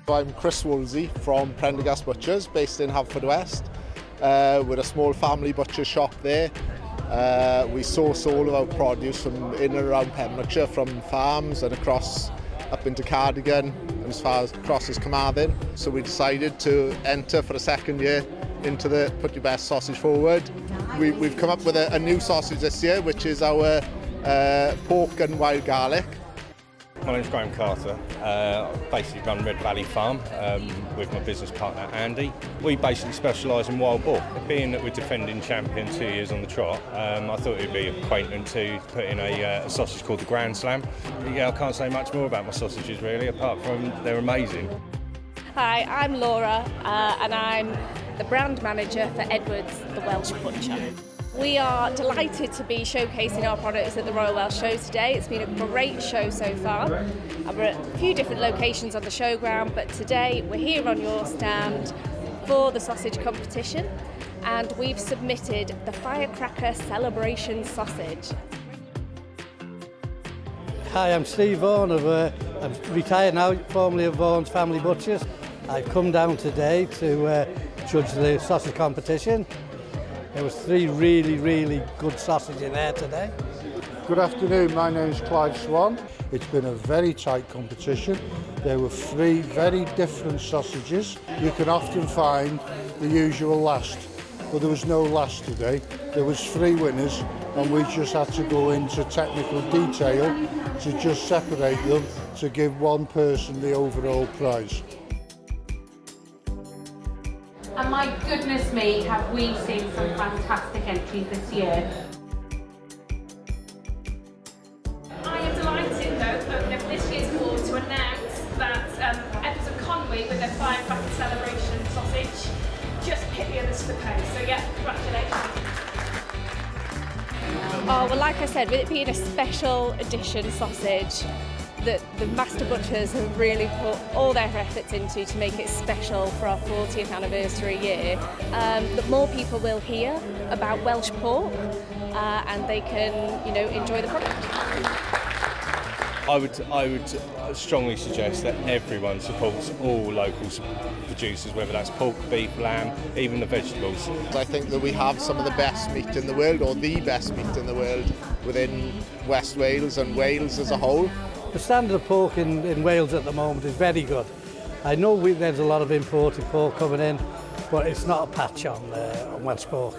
I'm Chris Woolsey from Prendergast Butchers, based in Haverfordwest. We're a small family butcher shop there. We source all of our produce from in and around Pembrokeshire, from farms and up into Cardigan and as far as across as Carmarthen. So we decided to enter for a second year into the Put Your Best Sausage Forward. We've come up with a new sausage this year, which is our pork and wild garlic. My name's Graham Carter. Basically run Red Valley Farm with my business partner Andy. We basically specialise in wild boar. Being that we're defending champion 2 years on the trot, I thought it would be acquaintant to put in a sausage called the Grand Slam. Yeah, I can't say much more about my sausages really, apart from they're amazing. Hi, I'm Laura and I'm the brand manager for Edwards, the Welsh Butcher. We are delighted to be showcasing our products at the Royal Welsh Show today. It's been a great show so far. We're at a few different locations on the showground, but today we're here on your stand for the sausage competition, and we've submitted the Firecracker Celebration Sausage. Hi, I'm Steve Vaughan. I'm retired now, formerly of Vaughan's Family Butchers. I've come down today to judge the sausage competition. There was 3 really good sausages in there today. Good afternoon, my name's Clive Swan. It's been a very tight competition. There were 3 very different sausages. You can often find the usual last, but there was no last today. There was 3 winners, and we just had to go into technical detail to just separate them to give one person the overall prize. And my goodness me, have we seen some fantastic entries this year. I am delighted though for this year's award to announce that Edwards and Conwy with their Firecracker Celebration sausage just hit the others to the post. So yeah, congratulations. Oh, well, like I said, with it being a special edition sausage, the master butchers have really put all their efforts into to make it special for our 40th anniversary year. That more people will hear about Welsh pork and they can, enjoy the product. I would strongly suggest that everyone supports all local producers, whether that's pork, beef, lamb, even the vegetables. I think that we have some of the best meat in the world, or the best meat in the world, within West Wales and Wales as a whole. The standard of pork in Wales at the moment is very good. I know there's a lot of imported pork coming in, but it's not a patch on Welsh pork.